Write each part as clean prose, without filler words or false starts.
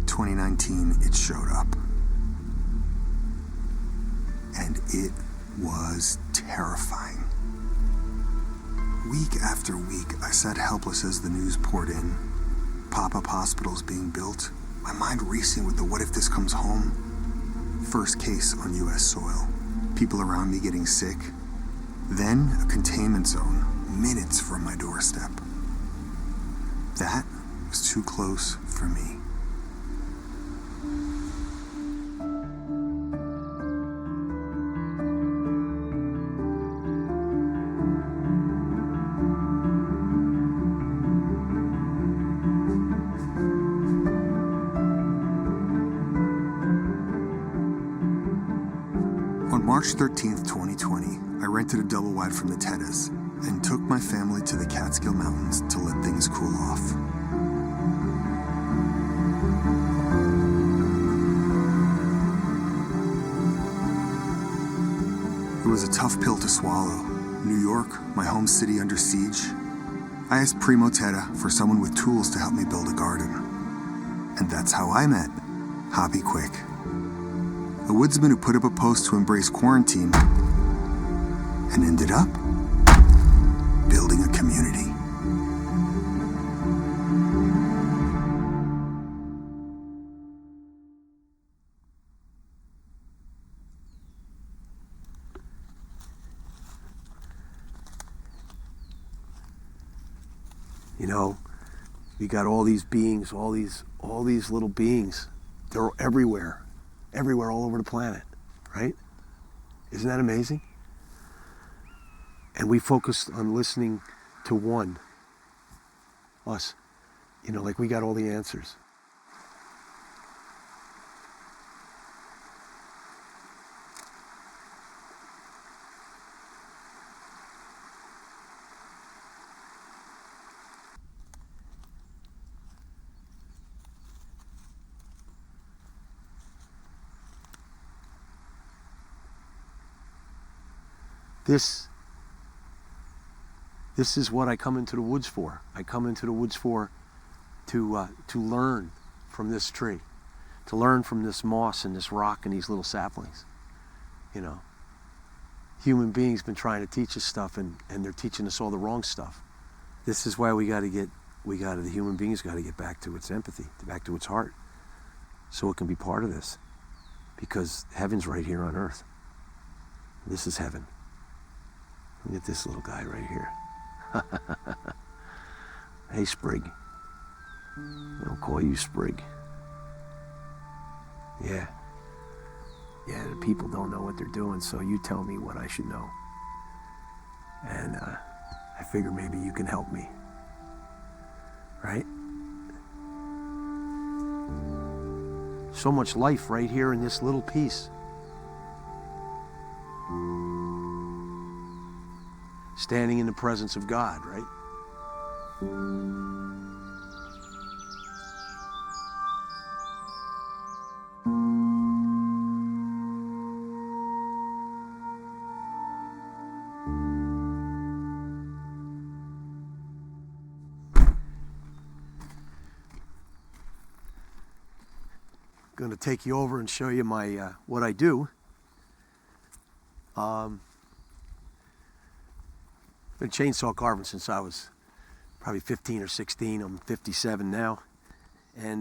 late 2019, it showed up. And it was terrifying. Week after week, I sat helpless as the news poured in. Pop-up hospitals being built, my mind racing with the what if this comes home. First case on U.S. soil. People around me getting sick. Then a containment zone, minutes from my doorstep. That was too close for me. On March 13th, 2020, I rented a double wide from the Tetas and took my family to the Catskill Mountains to let things cool off. It was a tough pill to swallow. New York, my home city, under siege. I asked Primo Teta for someone with tools to help me build a garden. And that's how I met Hoppy Quick, a woodsman who put up a post to embrace quarantine and ended up building a community. You know, we got all these beings, all these little beings. They're everywhere, all over the planet, right? Isn't that amazing? And we focused on listening to one, us. You know, like we got all the answers. This is what I come into the woods for. I come into the woods for to learn from this tree, to learn from this moss and this rock and these little saplings. You know, human beings been trying to teach us stuff, and they're teaching us all the wrong stuff. This is why the human beings got to get back to its empathy, back to its heart, so it can be part of this, because heaven's right here on earth. This is heaven. Look at this little guy right here. Hey, Sprig. I'll call you Sprig. Yeah, the people don't know what they're doing, so you tell me what I should know. And I figure maybe you can help me. Right? So much life right here in this little piece. Standing in the presence of God, right? I'm going to take you over and show you my what I do. Been chainsaw carving since I was probably 15 or 16. I'm 57 now. And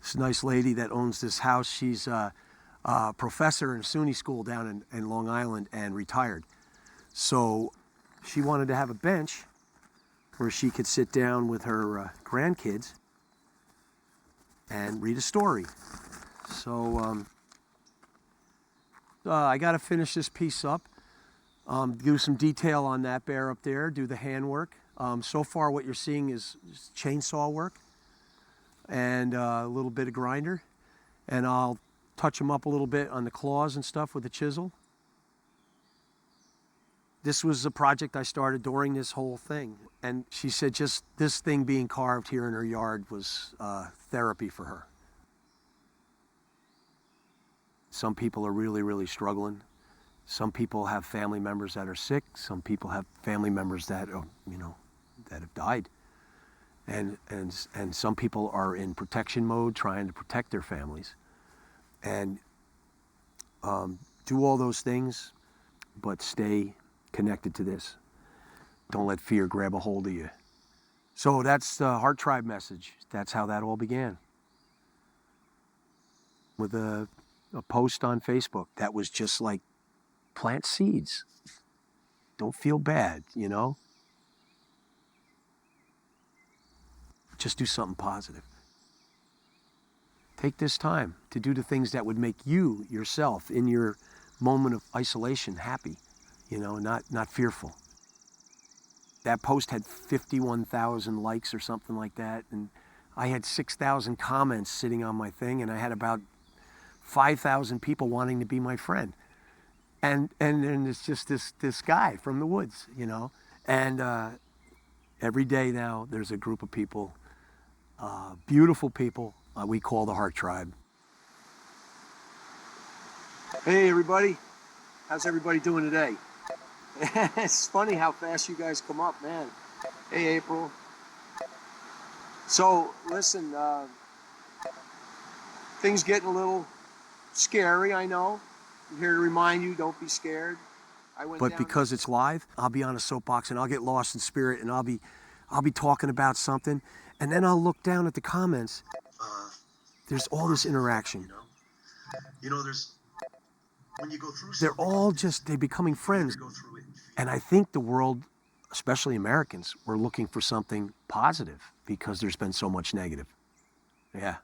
this nice lady that owns this house, she's a professor in a SUNY school down in Long Island and retired. So she wanted to have a bench where she could sit down with her grandkids and read a story. So I got to finish this piece up. Do some detail on that bear up there, do the handwork. So far what you're seeing is chainsaw work and a little bit of grinder. And I'll touch them up a little bit on the claws and stuff with a chisel. This was a project I started during this whole thing. And she said just this thing being carved here in her yard was therapy for her. Some people are really, really struggling. Some people have family members that are sick. Some people have family members that, that have died. and some people are in protection mode, trying to protect their families, and do all those things, but stay connected to this. Don't let fear grab a hold of you. So that's the Heart Tribe message. That's how that all began. With a post on Facebook that was just like, plant seeds. Don't feel bad, you know? Just do something positive. Take this time to do the things that would make you, yourself, in your moment of isolation, happy, you know, not fearful. That post had 51,000 likes or something like that, and I had 6,000 comments sitting on my thing, and I had about 5,000 people wanting to be my friend. And then it's just this guy from the woods, you know. And every day now there's a group of people, beautiful people, we call the Heart Tribe. Hey everybody, how's everybody doing today? It's funny how fast you guys come up, man. Hey April. So listen, things getting a little scary, I know. I'm here to remind you, don't be scared. But because it's live, I'll be on a soapbox and I'll get lost in spirit, and I'll be talking about something, and then I'll look down at the comments. There's all this interaction. You know, there's when you go through. They're all they're becoming friends, and I think the world, especially Americans, we're looking for something positive because there's been so much negative. Yeah.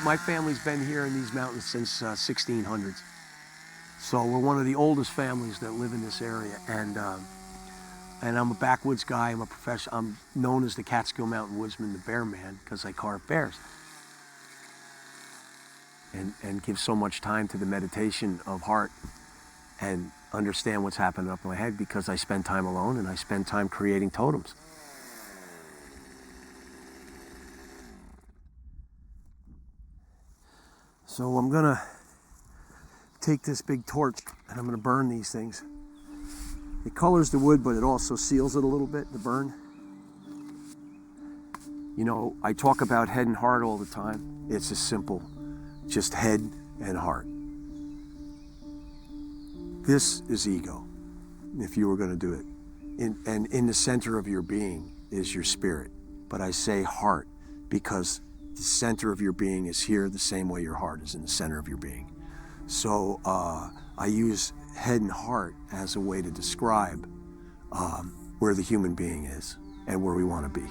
My family's been here in these mountains since 1600s. So we're one of the oldest families that live in this area. And I'm a backwoods guy. I'm a professional. I'm known as the Catskill Mountain Woodsman, the Bear Man, because I carve bears. And give so much time to the meditation of heart and understand what's happening up in my head, because I spend time alone and I spend time creating totems. So I'm gonna take this big torch and I'm gonna burn these things. It colors the wood, but it also seals it a little bit, the burn. You know, I talk about head and heart all the time. It's as simple, just head and heart. This is ego, if you were gonna do it. And in the center of your being is your spirit. But I say heart because the center of your being is here the same way your heart is in the center of your being. So I use head and heart as a way to describe where the human being is and where we want to be.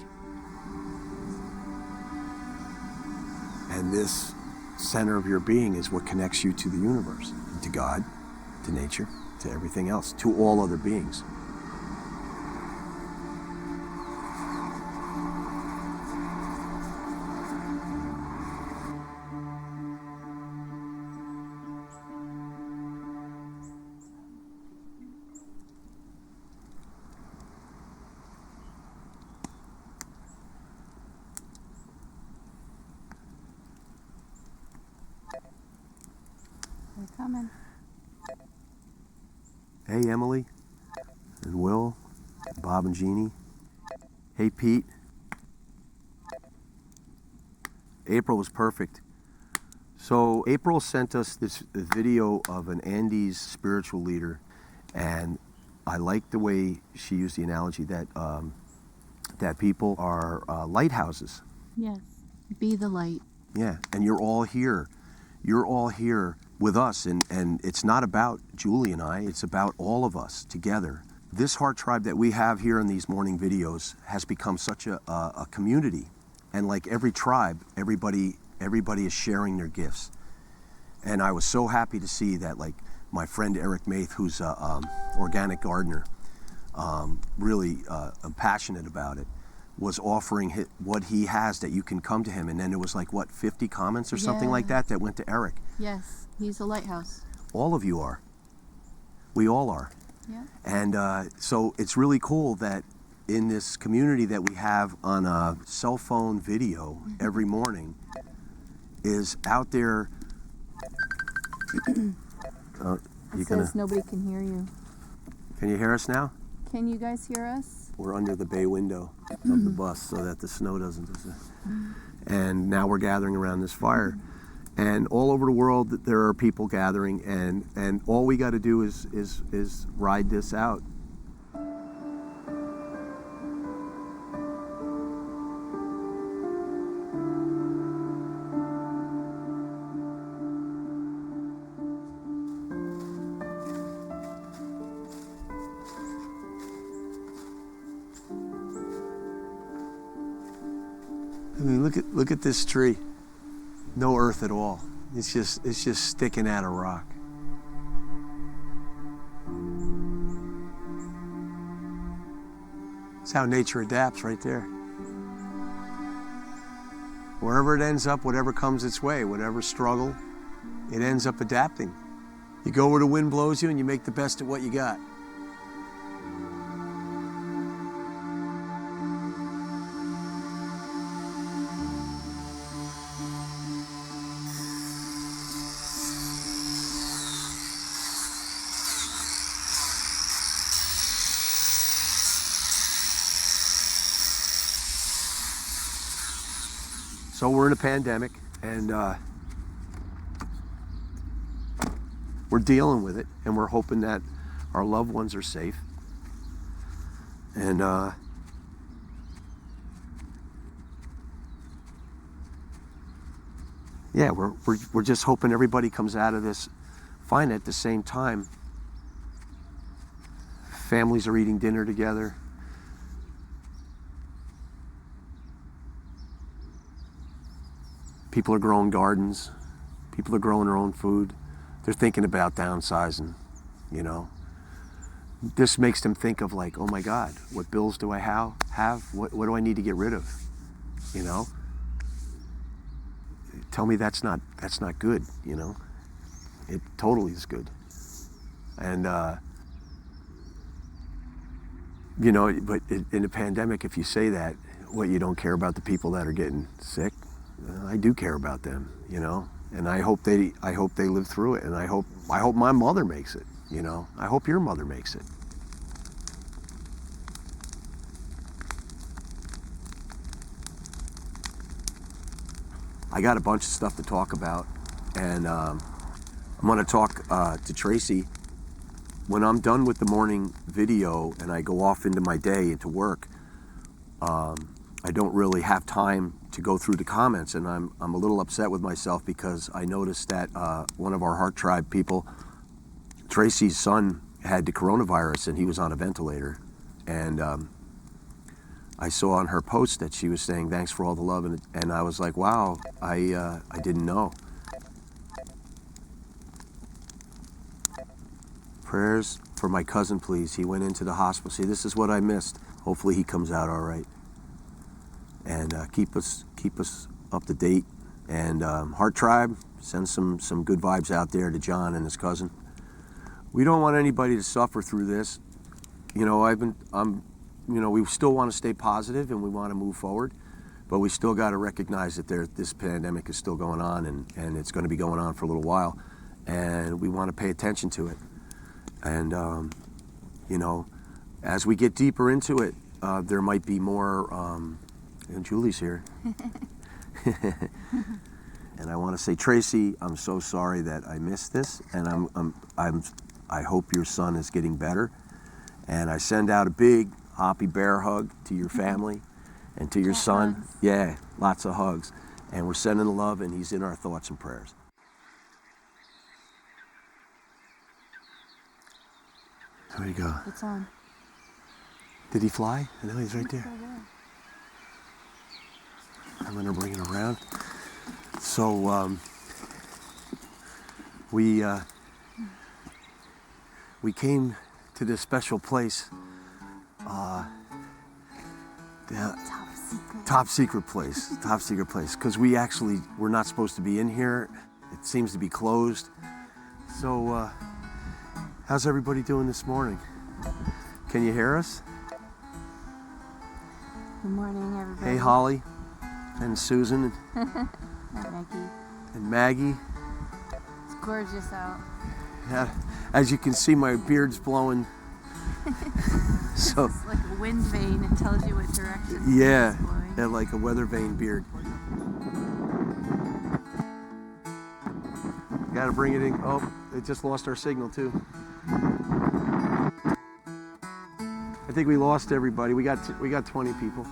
And this center of your being is what connects you to the universe, to God, to nature, to everything else, to all other beings. They're coming. Hey, Emily, and Will, Bob and Jeannie. Hey, Pete. April was perfect. So April sent us this video of an Andes spiritual leader, and I like the way she used the analogy that that people are lighthouses. Yes. Be the light. Yeah, and you're all here. You're all here with us, and it's not about Julie and I, it's about all of us together. This Heart Tribe that we have here in these morning videos has become such a community. And like every tribe, everybody is sharing their gifts. And I was so happy to see that, like my friend Eric Maith, who's a organic gardener, really passionate about it, was offering what he has, that you can come to him. And then it was like, what, 50 comments or something like that went to Eric. Yes, he's a lighthouse. All of you are. We all are. Yeah. And so it's really cool that in this community that we have on a cell phone video every morning is out there. It says nobody can hear you. Can you hear us now? Can you guys hear us? We're under the bay window of the bus so that the snow doesn't. And now we're gathering around this fire. And all over the world, there are people gathering, and all we got to do is ride this out. I mean, look at this tree. No earth at all. It's just sticking out of rock. It's how nature adapts right there. Wherever it ends up, whatever comes its way, whatever struggle, it ends up adapting. You go where the wind blows you and you make the best of what you got. So we're in a pandemic, and we're dealing with it, and we're hoping that our loved ones are safe. And yeah, we're just hoping everybody comes out of this fine. At the same time, families are eating dinner together. People are growing gardens. People are growing their own food. They're thinking about downsizing, you know. This makes them think of like, oh my God, what bills do I have? What do I need to get rid of? You know? Tell me that's not good, you know? It totally is good. And, you know, but in a pandemic, if you say that, what, you don't care about the people that are getting sick? I do care about them, you know, and I hope they live through it, and I hope my mother makes it, you know. I hope your mother makes it. I got a bunch of stuff to talk about, and I'm going to talk to Tracy when I'm done with the morning video and I go off into my day into work. I don't really have time to go through the comments, and I'm a little upset with myself because I noticed that one of our Heart Tribe people, Tracy's son, had the coronavirus and he was on a ventilator, and I saw on her post that she was saying thanks for all the love, and I was like, wow, I didn't know. Prayers for my cousin, please. He went into the hospital. See, this is what I missed. Hopefully he comes out all right. And keep us up to date. And Heart Tribe, send some good vibes out there to John and his cousin. We don't want anybody to suffer through this. You know, we still want to stay positive and we want to move forward, but we still got to recognize that this pandemic is still going on, and it's going to be going on for a little while, and we want to pay attention to it. And you know, as we get deeper into it, there might be more. And Julie's here. And I want to say, Tracy, I'm so sorry that I missed this, and I hope your son is getting better. And I send out a big Hoppy Bear hug to your family and to your son. Hugs. Yeah, lots of hugs. And we're sending the love, and he's in our thoughts and prayers. There you go. It's on. Did he fly? I know he's right there. I'm gonna bring it around. So we came to this special place, top secret place, because we're not supposed to be in here. It seems to be closed. So how's everybody doing this morning? Can you hear us? Good morning, everybody. Hey, Holly and Susan Hi, Maggie. and Maggie. It's gorgeous out. Yeah, as you can see, my beard's blowing. So It's like a wind vane. It tells you what direction yeah, it's blowing. yeah, like a weather vane beard. Gotta bring it in. Oh, it just lost our signal too. I think we lost everybody. We got 20 people.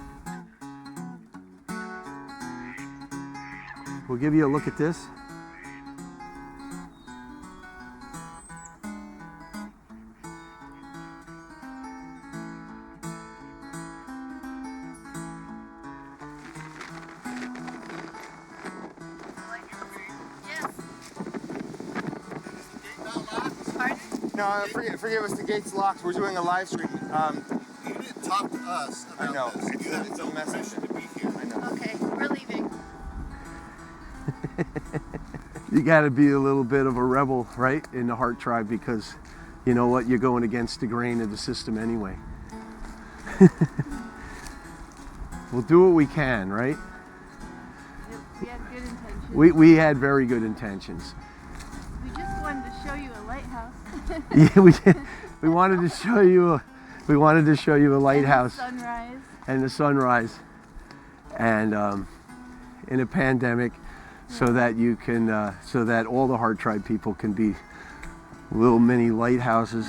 We'll give you a look at this. No, forgive us. The gate's locked. We're doing a live stream. You didn't talk to us about I know. this. You had It's a no message. permission to be here. I know. Okay, we're leaving. You got to be a little bit of a rebel, right, in the Heart Tribe, because you know what? You're going against the grain of the system anyway. We'll do what we can, right? We had good intentions. We had very good intentions. We just wanted to show you a lighthouse. Yeah, we wanted to show you a lighthouse And the sunrise. and in a pandemic, so that you can so that all the Heart Tribe people can be little mini lighthouses.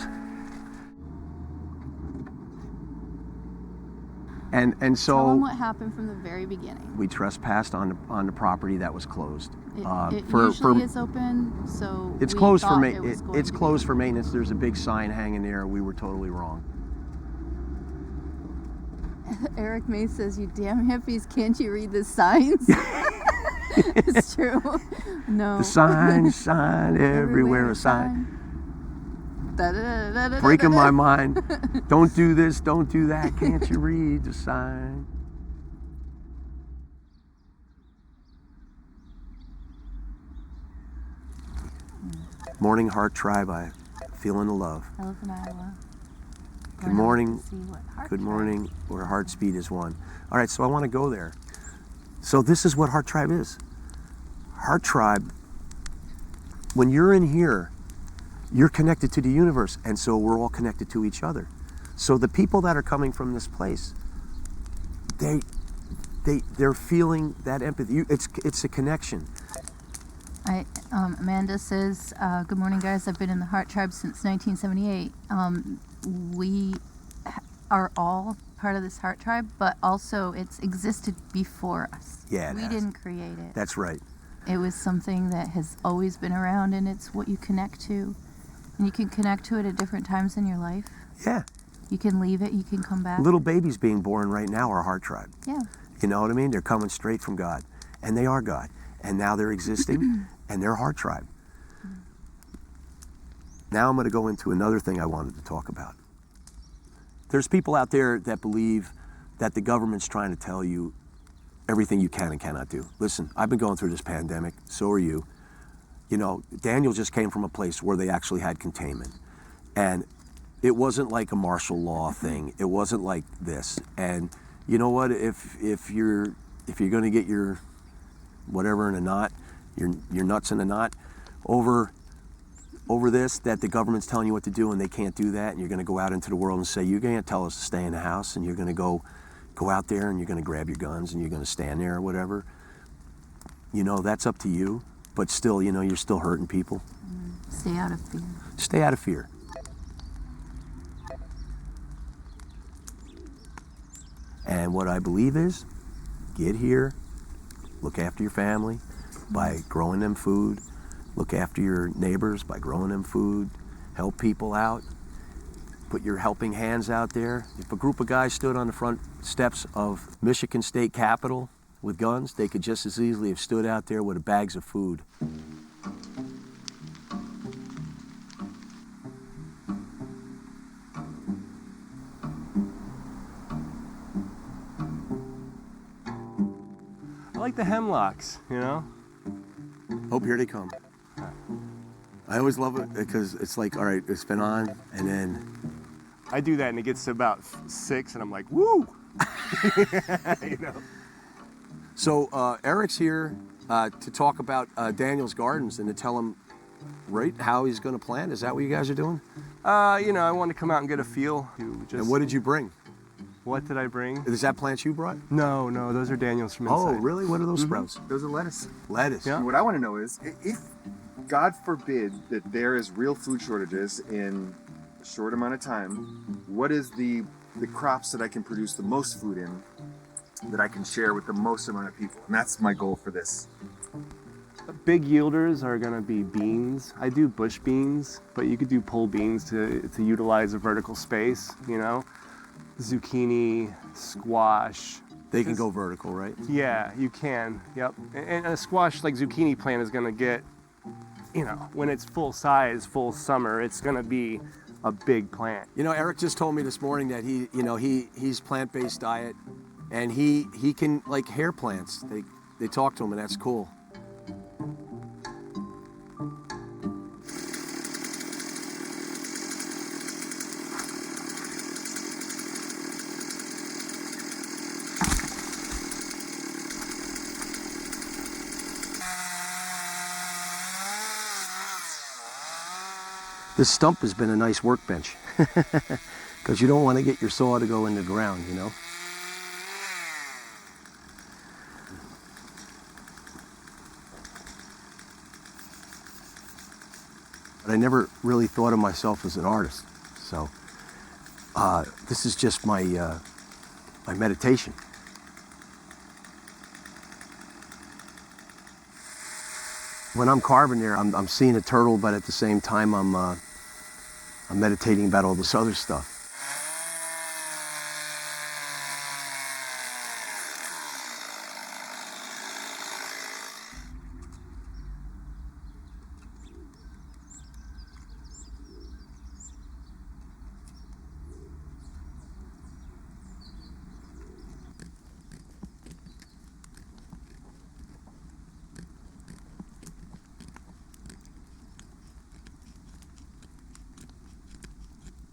And Tell them so what happened from the very beginning. we trespassed on the property that was closed. It usually is open, so It's we closed for thought ma- it was going it's to be. closed for maintenance. There's a big sign hanging there. We were totally wrong. Eric May says, "You damn hippies, can't you read the signs?" It's true. No. The sign everywhere, a sign. Da-da-da-da-da-da-da. Breaking my mind. Don't do this, don't do that. Can't you read the sign? Morning, Heart Tribe. I feeling the love. I live in Iowa. Good Going out morning. to see what Heart Good Tribe morning, where Heart Speed is one. All right, so I want to go there. So this is what Heart Tribe is. Heart Tribe, when you're in here, you're connected to the universe, and so we're all connected to each other. So the people that are coming from this place, they're feeling that empathy. It's a connection. Amanda says, "Good morning, guys. I've been in the Heart Tribe since 1978. We are all part of this Heart Tribe, but also it's existed before us. Yeah, it we has. didn't create it. That's right. It was something that has always been around, and it's what you connect to. And you can connect to it at different times in your life. Yeah. You can leave it. You can come back. Little babies being born right now are Heart Tribe. Yeah. You know what I mean? They're coming straight from God, and they are God. And now they're existing, and they're Heart Tribe. Now I'm going to go into another thing I wanted to talk about. There's people out there that believe that the government's trying to tell you everything you can and cannot do. Listen, I've been going through this pandemic, so are you. You know, Daniel just came from a place where they actually had containment. And it wasn't like a martial law thing. It wasn't like this. And you know what? If you're going to get your whatever in a knot, your nuts in a knot over this, that the government's telling you what to do and they can't do that, and you're going to go out into the world and say, you're going to tell us to stay in the house, and you're going to go out there and you're going to grab your guns and you're going to stand there or whatever. You know, that's up to you. But still, you know, you're still hurting people. Stay out of fear. Stay out of fear. And what I believe is, get here, look after your family by growing them food, look after your neighbors by growing them food, help people out, put your helping hands out there. If a group of guys stood on the front steps of Michigan State Capitol with guns, they could just as easily have stood out there with bags of food. I like the hemlocks, you know? Oh, here they come. I always love it because it's like, all right, it's been on, and then I do that and it gets to about 6 and I'm like, woo! You know? So Eric's here to talk about Daniel's Gardens and to tell him right how he's going to plant. Is that what you guys are doing? You know, I want to come out and get a feel. And what did you bring? What did I bring? Is that plants you brought? No, those are Daniel's from inside. Oh, really? What are those sprouts? Those are lettuce. Lettuce. Yeah. What I want to know is, if God forbid that there is real food shortages in a short amount of time, what is the crops that I can produce the most food in that I can share with the most amount of people? And that's my goal for this. Big yielders are gonna be beans. I do bush beans, but you could do pole beans to utilize a vertical space, you know? Zucchini, squash. They can go vertical, right? Yeah, you can, yep. And a squash like zucchini plant is gonna get, you know, when it's full size, full summer, it's gonna be a big plant. You know, Eric just told me this morning that he's plant-based diet, and he can like hair plants. They talk to him, and that's cool. This stump has been a nice workbench because you don't want to get your saw to go in the ground, you know. But I never really thought of myself as an artist, so this is just my my meditation. When I'm carving there, I'm seeing a turtle, but at the same time I'm meditating about all this other stuff.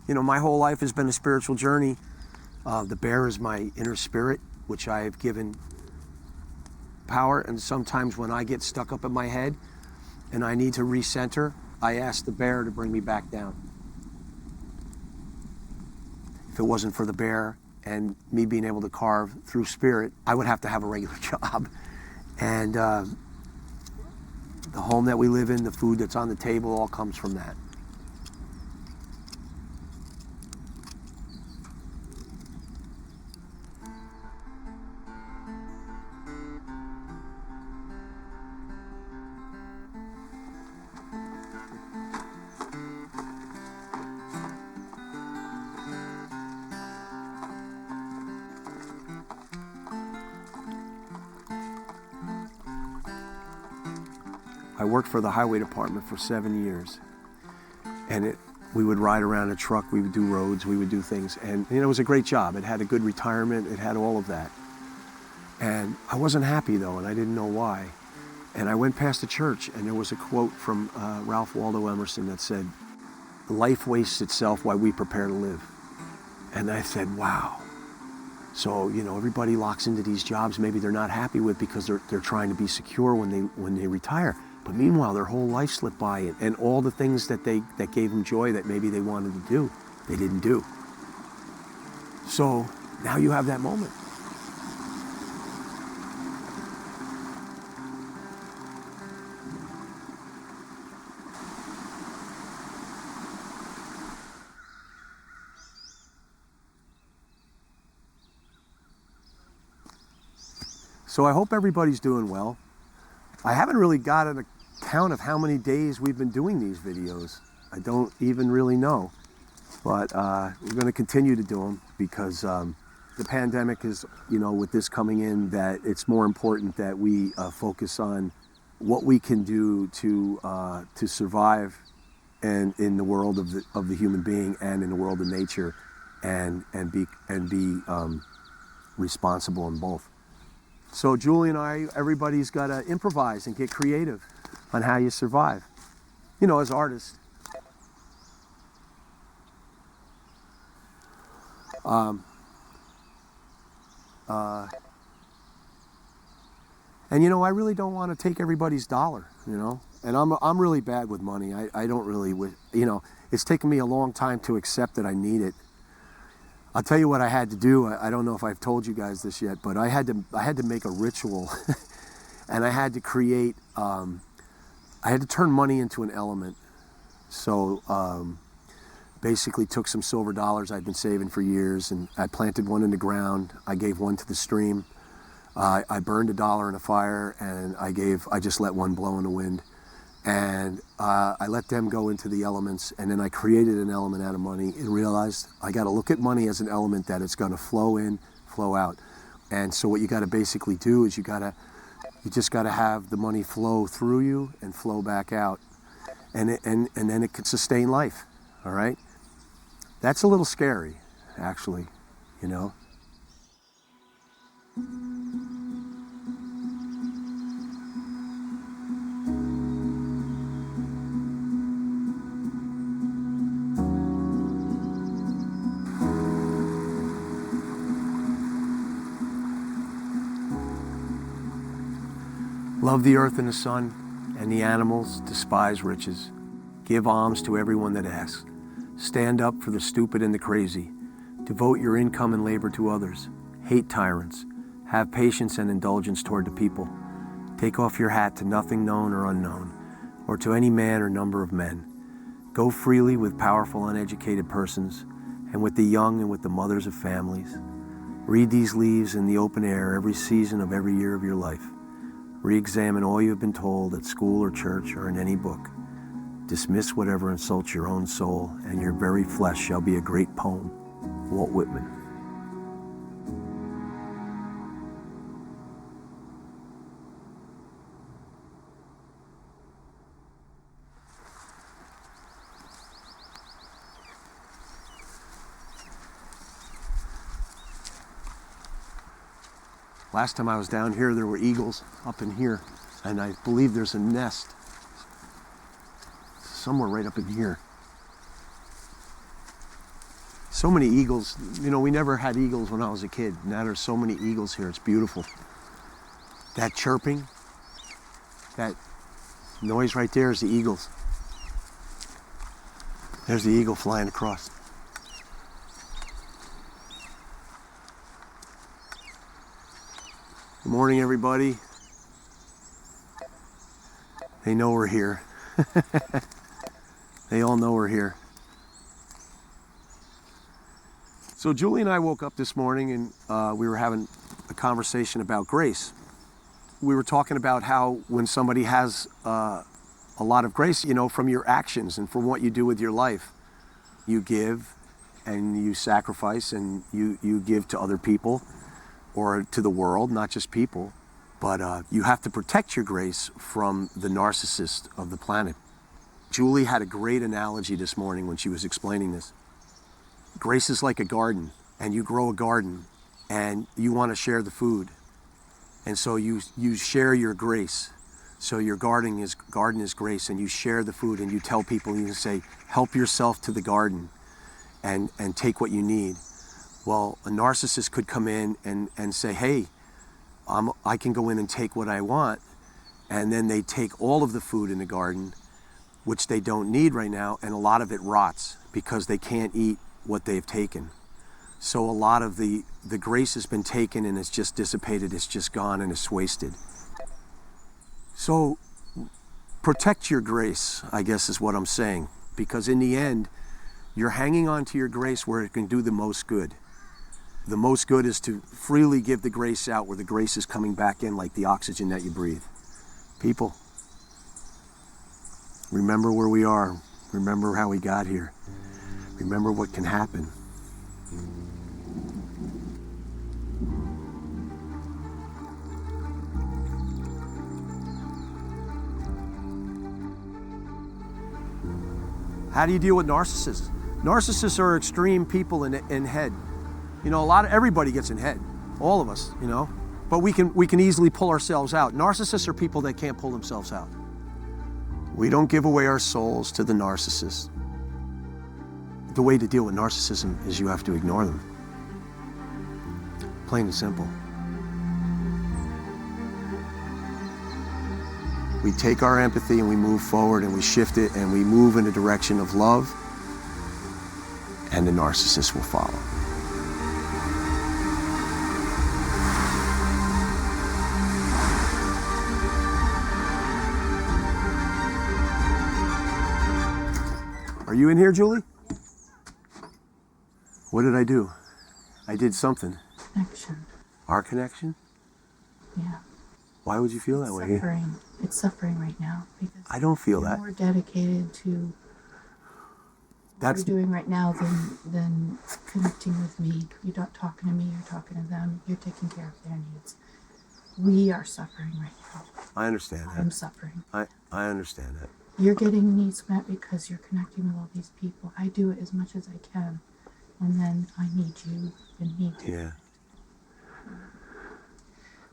You know, my whole life has been a spiritual journey. The bear is my inner spirit, which I have given power. And sometimes when I get stuck up in my head and I need to recenter, I ask the bear to bring me back down. If it wasn't for the bear and me being able to carve through spirit, I would have to have a regular job. And the home that we live in, the food that's on the table, all comes from that. I worked for the highway department for 7 years, and we would ride around a truck, we would do roads, we would do things, and you know, it was a great job. It had a good retirement, it had all of that. And I wasn't happy though, and I didn't know why. And I went past the church, and there was a quote from Ralph Waldo Emerson that said, "Life wastes itself while we prepare to live." And I said, wow. So, you know, everybody locks into these jobs maybe they're not happy with because they're trying to be secure when they retire. But meanwhile, their whole life slipped by, and all the things that gave them joy that maybe they wanted to do, they didn't do. So now you have that moment. So I hope everybody's doing well. I haven't really got an account of how many days we've been doing these videos. I don't even really know, but we're going to continue to do them because the pandemic is, you know, with this coming in, that it's more important that we focus on what we can do to survive and in the world of the human being and in the world of nature, and be responsible in both. So Julie and I, everybody's got to improvise and get creative on how you survive, you know, as artists. And you know, I really don't want to take everybody's dollar, you know. And I'm really bad with money. I don't really, you know, it's taken me a long time to accept that I need it. I'll tell you what I had to do. I don't know if I've told you guys this yet, but I had to make a ritual, and I had to create. I had to turn money into an element. So basically, took some silver dollars I'd been saving for years, and I planted one in the ground. I gave one to the stream. I burned $1 in a fire, and I just let one blow in the wind. And I let them go into the elements, and then I created an element out of money and realized I got to look at money as an element that it's going to flow in, flow out. And so what you got to basically do is you just got to have the money flow through you and flow back out, and then it can sustain life. All right, that's a little scary, actually, you know. Love the earth and the sun and the animals, despise riches. Give alms to everyone that asks. Stand up for the stupid and the crazy. Devote your income and labor to others. Hate tyrants. Have patience and indulgence toward the people. Take off your hat to nothing known or unknown, or to any man or number of men. Go freely with powerful, uneducated persons, and with the young and with the mothers of families. Read these leaves in the open air every season of every year of your life. Re-examine all you have been told at school or church or in any book. Dismiss whatever insults your own soul, and your very flesh shall be a great poem. Walt Whitman. Last time I was down here, there were eagles up in here, and I believe there's a nest somewhere right up in here. So many eagles. You know, we never had eagles when I was a kid. Now there's so many eagles here. It's beautiful. That chirping, that noise right there is the eagles. There's the eagle flying across. Good morning, everybody. They know we're here. They all know we're here. So Julie and I woke up this morning, and we were having a conversation about grace. We were talking about how when somebody has a lot of grace, you know, from your actions and from what you do with your life, you give and you sacrifice and you give to other people, or to the world, not just people, but you have to protect your grace from the narcissist of the planet. Julie had a great analogy this morning when she was explaining this. Grace is like a garden, and you grow a garden, and you want to share the food, and so you share your grace. So your garden is grace, and you share the food, and you tell people, you say, help yourself to the garden, and take what you need. Well, a narcissist could come in and say, hey, I can go in and take what I want, and then they take all of the food in the garden, which they don't need right now, and a lot of it rots because they can't eat what they've taken. So a lot of the grace has been taken and it's just dissipated, it's just gone and it's wasted. So protect your grace, I guess is what I'm saying, because in the end, you're hanging on to your grace where it can do the most good. The most good is to freely give the grace out where the grace is coming back in like the oxygen that you breathe. People, remember where we are. Remember how we got here. Remember what can happen. How do you deal with narcissists? Narcissists are extreme people in head. You know, everybody gets in head, all of us, you know, but we can easily pull ourselves out. Narcissists are people that can't pull themselves out. We don't give away our souls to the narcissist. The way to deal with narcissism is you have to ignore them. Plain and simple. We take our empathy and we move forward and we shift it and we move in a direction of love, and the narcissist will follow. Are you in here, Julie? What did I do? I did something. Connection. Our connection? Yeah. Why would you feel that way? Suffering. It's suffering right now because I don't feel you're that. more dedicated to what you're doing right now than connecting with me. You're not talking to me, you're talking to them. You're taking care of their needs. We are suffering right now. I understand that. I'm suffering. I understand that. You're getting needs met because you're connecting with all these people. I do it as much as I can. And then I need you and need to. Yeah.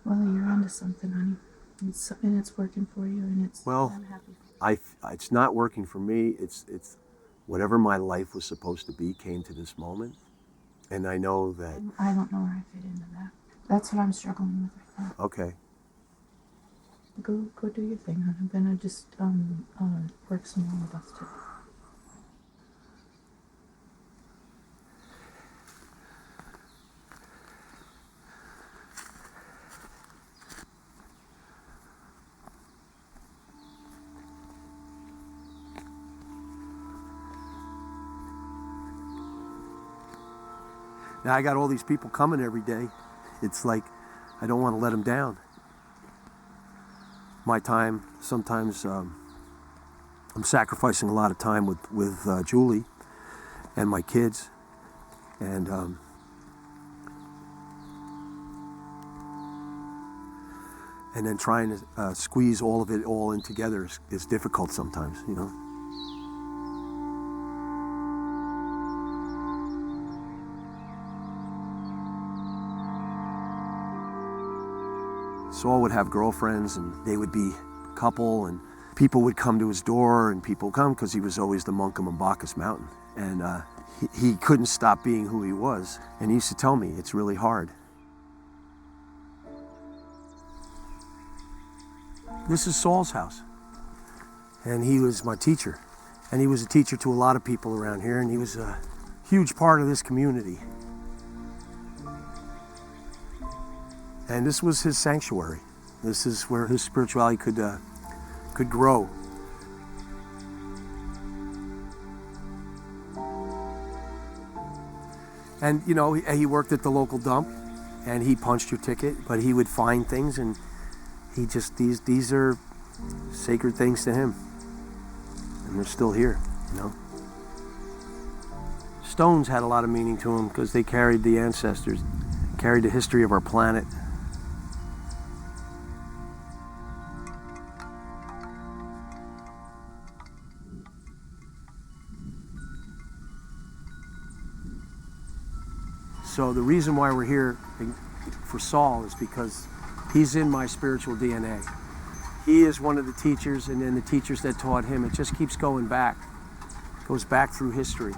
Well, you're onto something, honey. And it's working for you, and it's. Well, I'm happy. It's not working for me. It's whatever my life was supposed to be came to this moment, and I know that. I don't know where I fit into that. That's what I'm struggling with right now. Okay. Go do your thing, hon. I'm gonna just work some more with us today. Now I got all these people coming every day. It's like I don't want to let them down. My time, sometimes I'm sacrificing a lot of time with Julie and my kids, and then trying to squeeze all of it all in together is difficult sometimes, you know. Saul would have girlfriends, and they would be a couple, and people would come to his door, and people come because he was always the monk of Bacchus Mountain. And he couldn't stop being who he was. And he used to tell me, it's really hard. This is Saul's house. And he was my teacher. And he was a teacher to a lot of people around here, and he was a huge part of this community. And this was his sanctuary. This is where his spirituality could grow. And you know, he worked at the local dump, and he punched your ticket, but he would find things, and he just these are sacred things to him, and they're still here, you know. Stones had a lot of meaning to him because they carried the ancestors, carried the history of our planet. So the reason why we're here for Saul is because he's in my spiritual DNA. He is one of the teachers, and then the teachers that taught him. It just keeps going back. It goes back through history,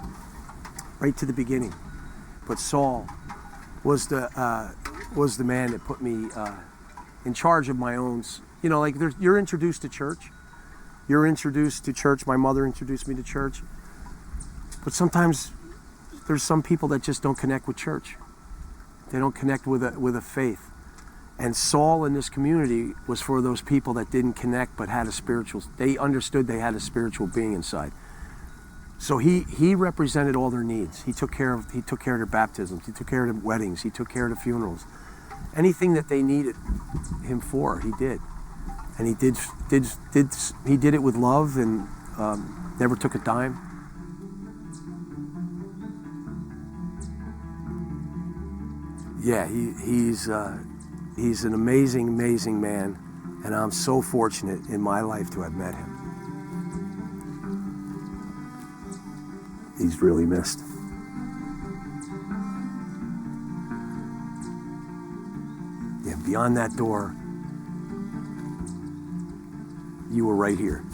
right to the beginning. But Saul was the man that put me in charge of my own. You know, like you're introduced to church. You're introduced to church. My mother introduced me to church. But sometimes there's some people that just don't connect with church. They don't connect with a faith. And Saul in this community was for those people that didn't connect but had a spiritual, they understood they had a spiritual being inside. So he represented all their needs. He took care of their baptisms, he took care of their weddings, he took care of the funerals. Anything that they needed him for, he did. And he did it with love, and never took a dime. Yeah, he's an amazing, amazing man, and I'm so fortunate in my life to have met him. He's really missed. Yeah, beyond that door, you were right here.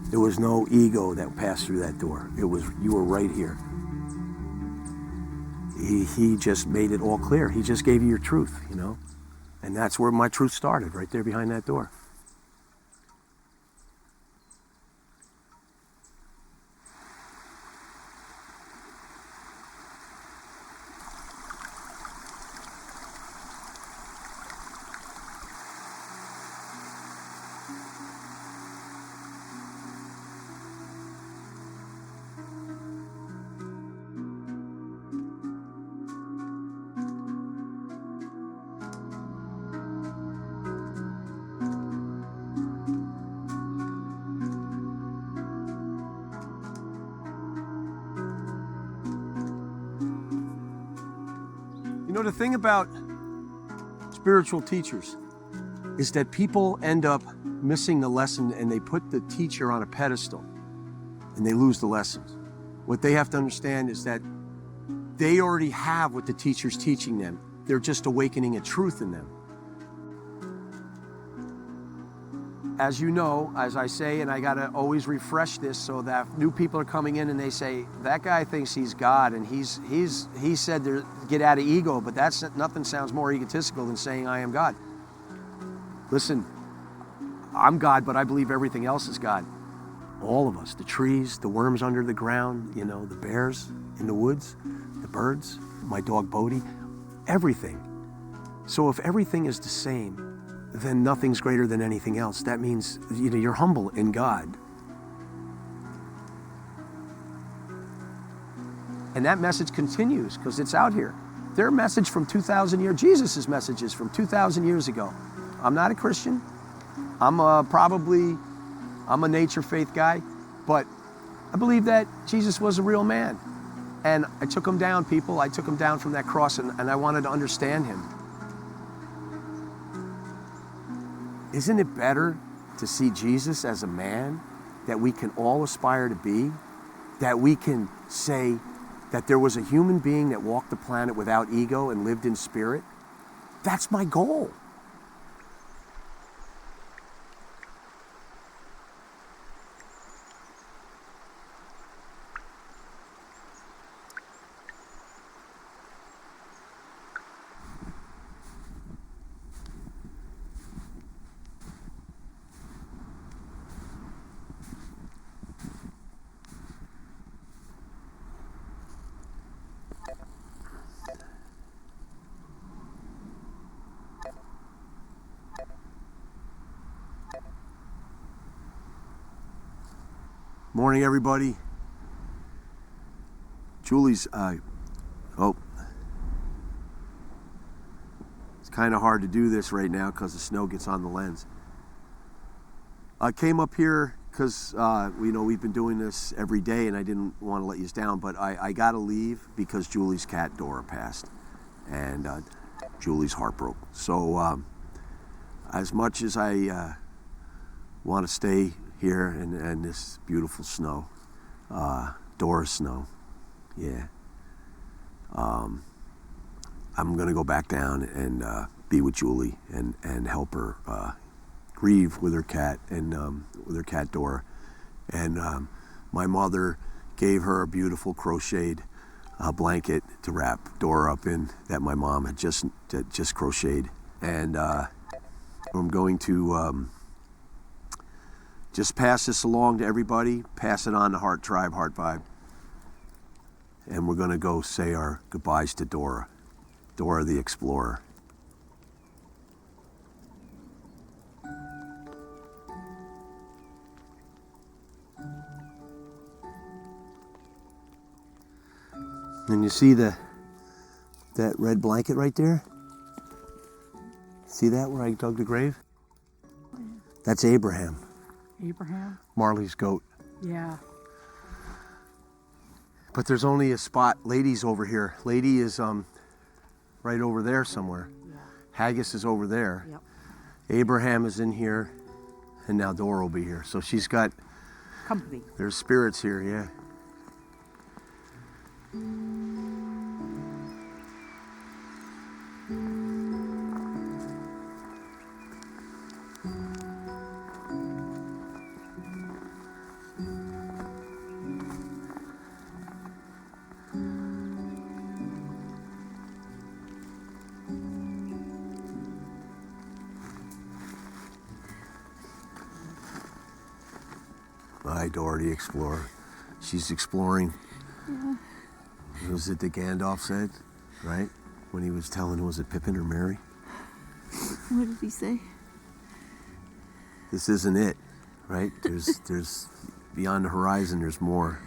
There was no ego that passed through that door. You were right here. he just made it all clear. He just gave you your truth, you know? And that's where my truth started, right there behind that door. You know, the thing about spiritual teachers is that people end up missing the lesson and they put the teacher on a pedestal and they lose the lessons. What they have to understand is that they already have what the teacher's teaching them. They're just awakening a truth in them. As you know, as I say, and I gotta always refresh this so that new people are coming in and they say, that guy thinks he's God and he said get out of ego, but nothing sounds more egotistical than saying I am God. Listen, I'm God, but I believe everything else is God. All of us, the trees, the worms under the ground, you know, the bears in the woods, the birds, my dog Bodhi, everything. So if everything is the same, then nothing's greater than anything else. That means, you know, you're humble in God. And that message continues because it's out here. Their message from 2,000 years, Jesus' messages from 2,000 years ago. I'm not a Christian. I'm a nature faith guy, but I believe that Jesus was a real man. And I took him down, people. I took him down from that cross and I wanted to understand him. Isn't it better to see Jesus as a man that we can all aspire to be? That we can say that there was a human being that walked the planet without ego and lived in spirit? That's my goal. Morning, everybody. Julie's, it's kind of hard to do this right now because the snow gets on the lens. I came up here because, we've been doing this every day and I didn't want to let you down, but I got to leave because Julie's cat, Dora, passed. And Julie's heart broke. So as much as I want to stay here and this beautiful snow, Dora's snow, yeah. I'm gonna go back down and be with Julie and help her grieve with her cat and with her cat Dora. And my mother gave her a beautiful crocheted blanket to wrap Dora up in that my mom had just crocheted. And I'm going to just pass this along to everybody, pass it on to Heart Tribe, Heart Vibe. And we're gonna go say our goodbyes to Dora, Dora the Explorer. And you see that red blanket right there? See that where I dug the grave? That's Abraham. Abraham? Marley's goat. Yeah. But there's only a spot. Lady's over here. Lady is right over there somewhere. Yeah. Haggis is over there. Yep. Abraham is in here, and now Dora will be here. So she's got Company. there's spirits here, yeah. My Dora the Explorer. She's exploring. Was it that Gandalf said, right? When he was telling, was it Pippin or Merry? What did he say? This isn't it, right? There's beyond the horizon, there's more.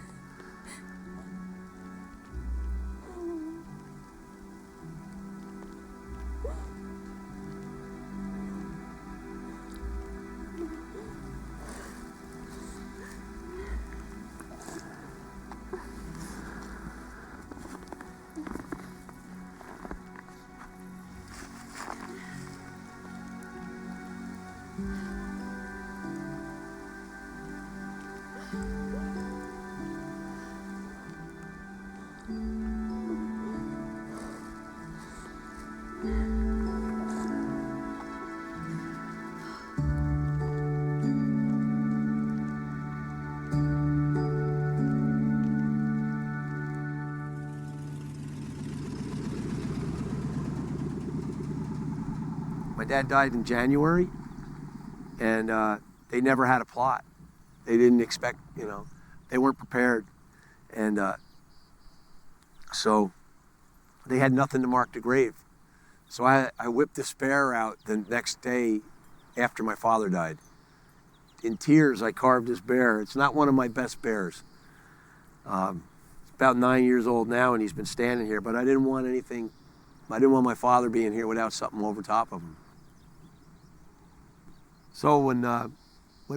My dad died in January, and they never had a plot. They didn't expect, they weren't prepared. And so they had nothing to mark the grave. So I whipped this bear out the next day after my father died. In tears, I carved this bear. It's not one of my best bears. It's about 9 years old now, and he's been standing here, but I didn't want my father being here without something over top of him. So when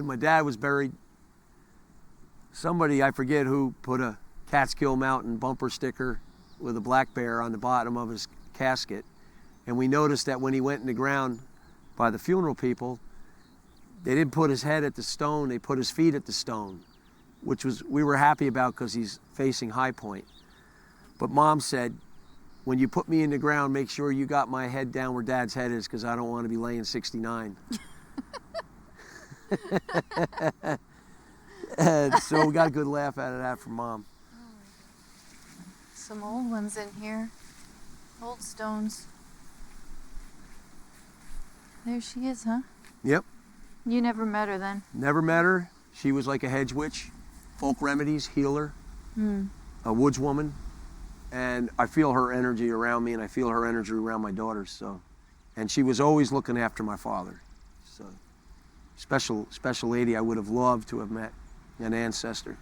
my dad was buried, somebody, I forget who, put a Catskill Mountain bumper sticker with a black bear on the bottom of his casket. And we noticed that when he went in the ground by the funeral people, they didn't put his head at the stone, they put his feet at the stone, which we were happy about because he's facing High Point. But Mom said, when you put me in the ground, make sure you got my head down where Dad's head is, because I don't want to be laying 69. And so we got a good laugh out of that from Mom. Some old ones in here. Old stones. There she is, huh? Yep. You never met her then? Never met her. She was like a hedge witch, folk remedies, healer, a woods woman. And I feel her energy around me, and I feel her energy around my daughters. So, and she was always looking after my father. So, special lady. I would have loved to have met an ancestor.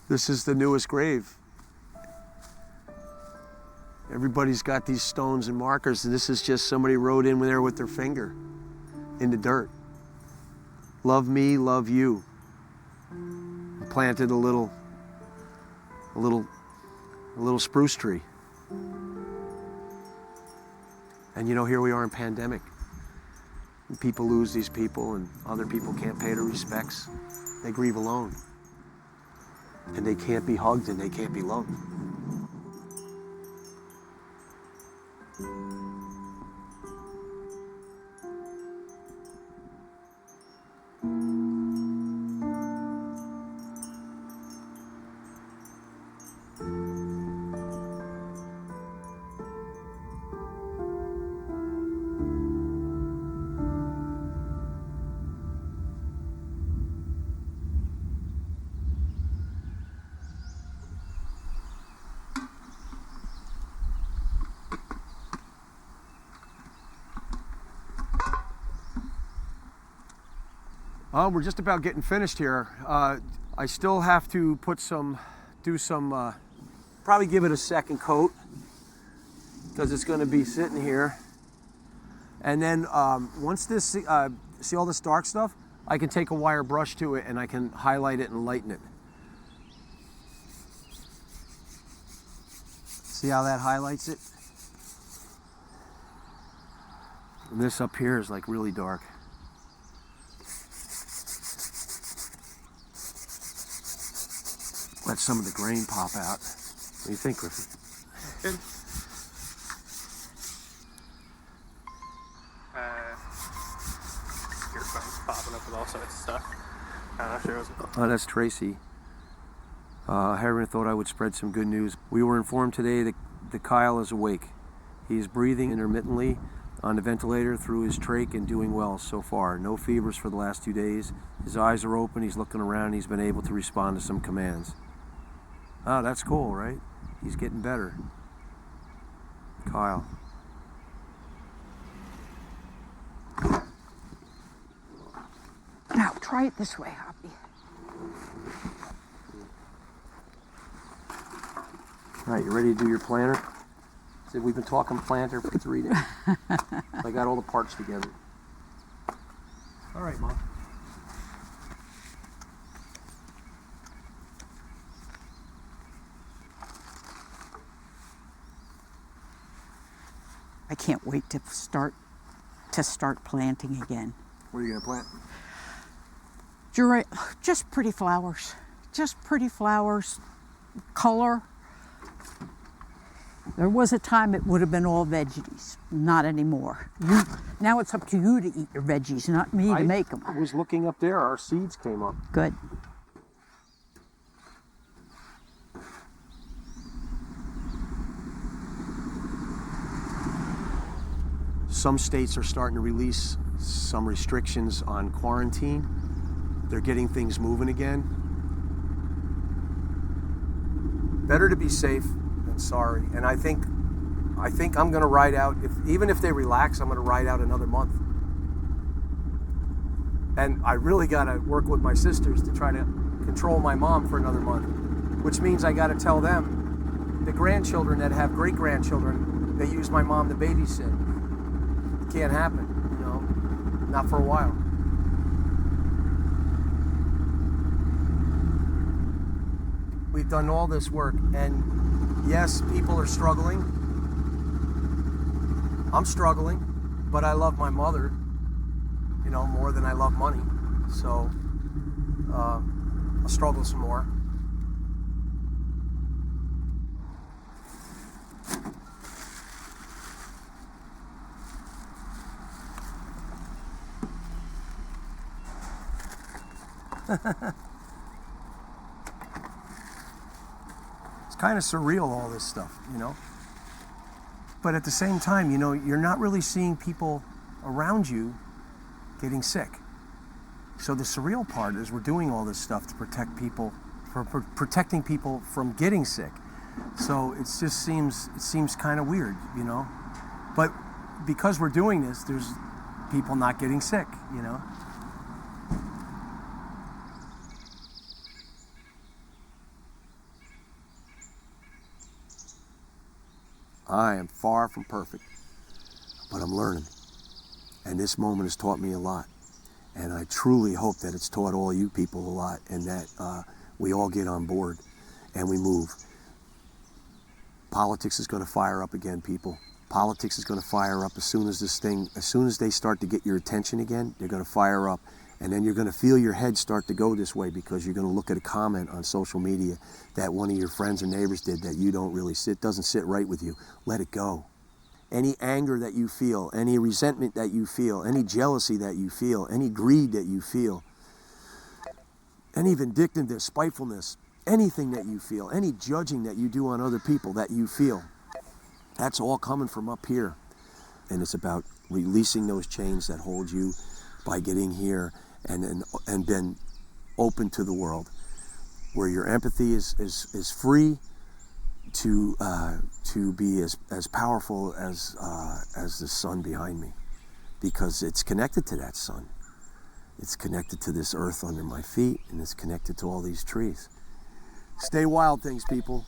This is the newest grave. Everybody's got these stones and markers, and this is just somebody wrote in there with their finger in the dirt. Love me, love you. I planted a little spruce tree. And here we are in pandemic. And people lose these people, and other people can't pay their respects. They grieve alone. And they can't be hugged, and they can't be loved. We're just about getting finished here. I still have to probably give it a second coat, because it's going to be sitting here. And then once this, see all this dark stuff? I can take a wire brush to it and I can highlight it and lighten it. See how that highlights it? And this up here is like really dark. Let some of the grain pop out. What do you think, Griffin? Good. Your phone's popping up with all sorts of stuff. I'm not sure. Oh, that's Tracy. Harriman thought I would spread some good news. We were informed today that Kyle is awake. He's breathing intermittently on the ventilator through his trach and doing well so far. No fevers for the last 2 days. His eyes are open, he's looking around, he's been able to respond to some commands. Oh, that's cool, right? He's getting better. Kyle. Now, try it this way, Hoppy. All right, you ready to do your planter? So we've been talking planter for 3 days. I got all the parts together. All right, Mom. I can't wait to start planting again. What are you gonna plant? Just pretty flowers. Just pretty flowers. Color. There was a time it would have been all veggies. Not anymore. Now it's up to you to eat your veggies, not me to make them. I was looking up there, our seeds came up. Good. Some states are starting to release some restrictions on quarantine. They're getting things moving again. Better to be safe than sorry. And I think I'm gonna ride out, even if they relax, I'm gonna ride out another month. And I really gotta work with my sisters to try to control my mom for another month, which means I gotta tell them, the grandchildren that have great-grandchildren, they use my mom to babysit. Can't happen, you know, not for a while. We've done all this work, and yes, people are struggling. I'm struggling, but I love my mother, you know, more than I love money. So I'll struggle some more. It's kind of surreal, all this stuff, you know? But at the same time, you know, you're not really seeing people around you getting sick. So the surreal part is we're doing all this stuff to protect people, for protecting people from getting sick. So it just seems kind of weird, you know? But because we're doing this, there's people not getting sick, you know? I am far from perfect, but I'm learning. And this moment has taught me a lot. And I truly hope that it's taught all you people a lot, and that we all get on board and we move. Politics is going to fire up again, people. Politics is going to fire up as soon as they start to get your attention again, they're going to fire up. And then you're going to feel your head start to go this way because you're going to look at a comment on social media that one of your friends or neighbors did that you don't really doesn't sit right with you. Let it go. Any anger that you feel, any resentment that you feel, any jealousy that you feel, any greed that you feel, any vindictiveness, spitefulness, anything that you feel, any judging that you do on other people that you feel, that's all coming from up here. And it's about releasing those chains that hold you by getting here and been open to the world, where your empathy is free to be as powerful as the sun behind me, because it's connected to that sun. It's connected to this earth under my feet, and it's connected to all these trees. Stay wild, things, people,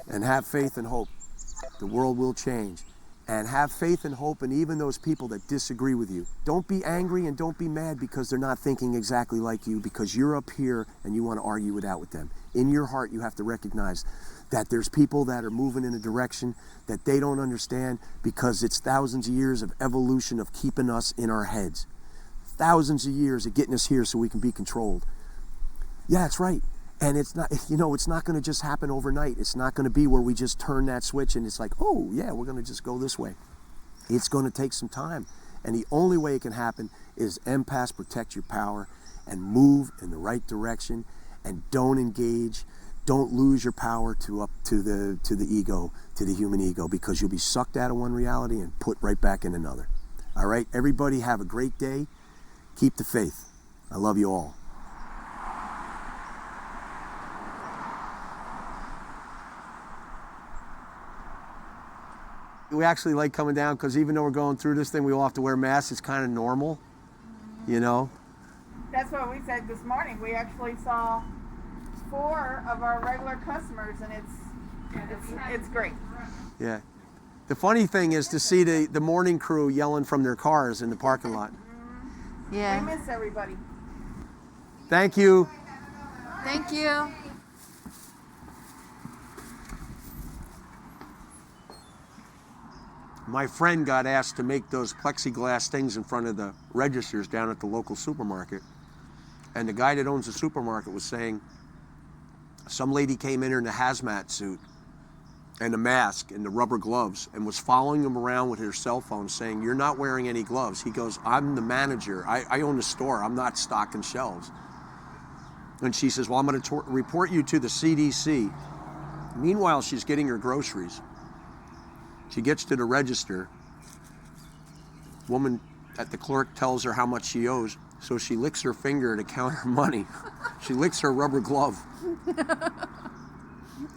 and have faith and hope. The world will change. And have faith and hope in even those people that disagree with you. Don't be angry and don't be mad because they're not thinking exactly like you, because you're up here and you want to argue it out with them. In your heart, you have to recognize that there's people that are moving in a direction that they don't understand, because it's thousands of years of evolution of keeping us in our heads. Thousands of years of getting us here so we can be controlled. Yeah, that's right. And it's not, you know, it's not going to just happen overnight. It's not going to be where we just turn that switch and it's like, oh yeah, we're going to just go this way. It's going to take some time. And the only way it can happen is empaths protect your power and move in the right direction, and don't engage Don't lose your power to the ego, to the human ego, because you'll be sucked out of one reality and put right back in another. All right, everybody have a great day. Keep the faith. I love you all. We actually like coming down because even though we're going through this thing, we all have to wear masks. It's kind of normal, you know? That's what we said this morning. We actually saw 4 of our regular customers, and it's great. Yeah. The funny thing is to see the morning crew yelling from their cars in the parking lot. Yeah. We miss everybody. Thank you. Thank you. My friend got asked to make those plexiglass things in front of the registers down at the local supermarket. And the guy that owns the supermarket was saying some lady came in a hazmat suit and a mask and the rubber gloves and was following him around with her cell phone saying, "You're not wearing any gloves." He goes, "I'm the manager. I own the store. I'm not stocking shelves." And she says, "Well, I'm going to report you to the CDC." Meanwhile, she's getting her groceries. She gets to the register. Woman at the clerk tells her how much she owes, so she licks her finger to count her money. She licks her rubber glove.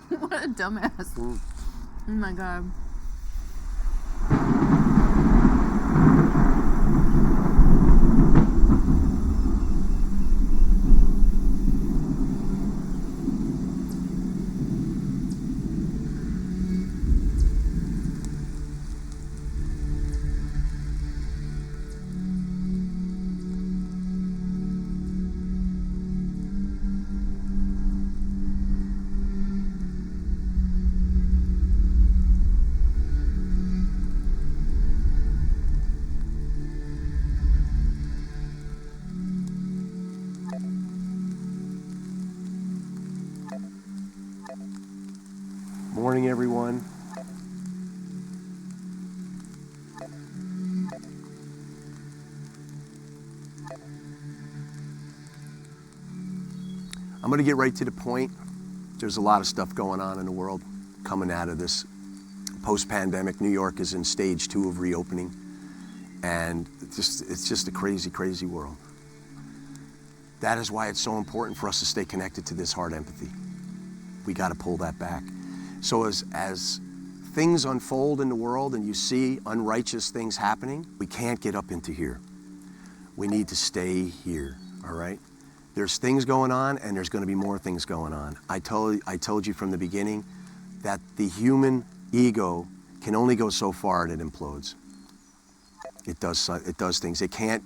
What a dumbass. Oh my God. Morning, everyone. I'm going to get right to the point. There's a lot of stuff going on in the world coming out of this post-pandemic. New York is in stage 2 of reopening, and it's just a crazy, crazy world. That is why it's so important for us to stay connected to this heart empathy. We got to pull that back. So as things unfold in the world and you see unrighteous things happening, we can't get up into here. We need to stay here, all right? There's things going on, and there's going to be more things going on. I told you from the beginning that the human ego can only go so far and it implodes. It does things. It can't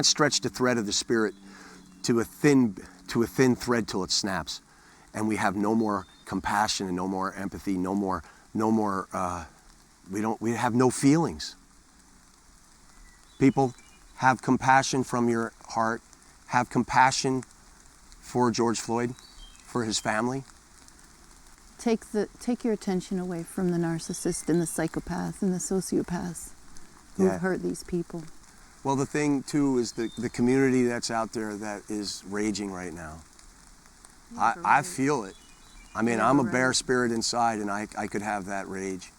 stretch the thread of the spirit to a thin thread till it snaps, and we have no more compassion and no more empathy, we have no feelings. People, have compassion from your heart. Have compassion for George Floyd, for his family. Take your attention away from the narcissist and the psychopath and the sociopaths who've hurt these people. Well, the thing too is the community that's out there that is raging right now. I feel it. I mean, I'm a bear spirit inside, and I could have that rage.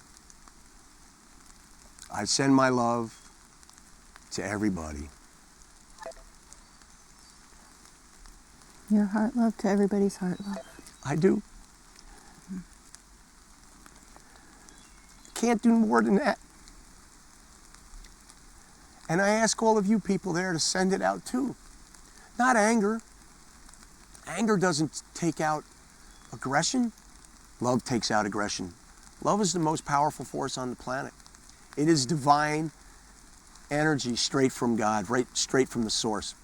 I send my love to everybody. Your heart love to everybody's heart love. I do. Can't do more than that. And I ask all of you people there to send it out too. Not anger. Anger doesn't take out aggression. Love takes out aggression. Love is the most powerful force on the planet. It is divine energy straight from God, right straight from the source.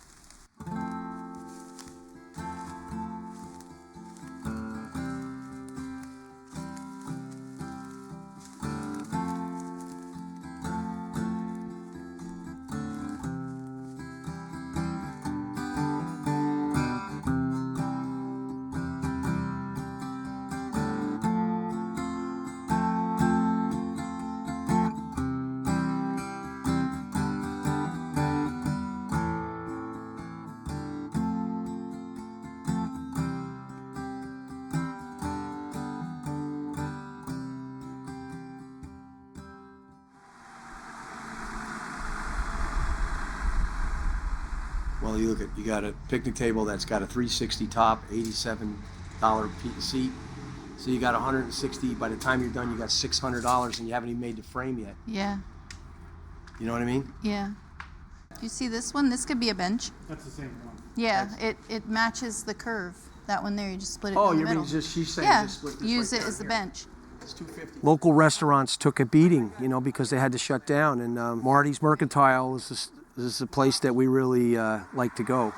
Well, you got a picnic table that's got a 360 top, $87 seat. So you got 160. By the time you're done, you got $600, and you haven't even made the frame yet. Yeah. You know what I mean? Yeah. Do you see this one? This could be a bench. That's the same one. Yeah, it matches the curve. That one there, you just split it Oh, in the you're middle. she's saying Yeah, just split this use right it down as the here. bench. It's $250. Local restaurants took a beating, because they had to shut down. And Marty's Mercantile is a place that we really like to go.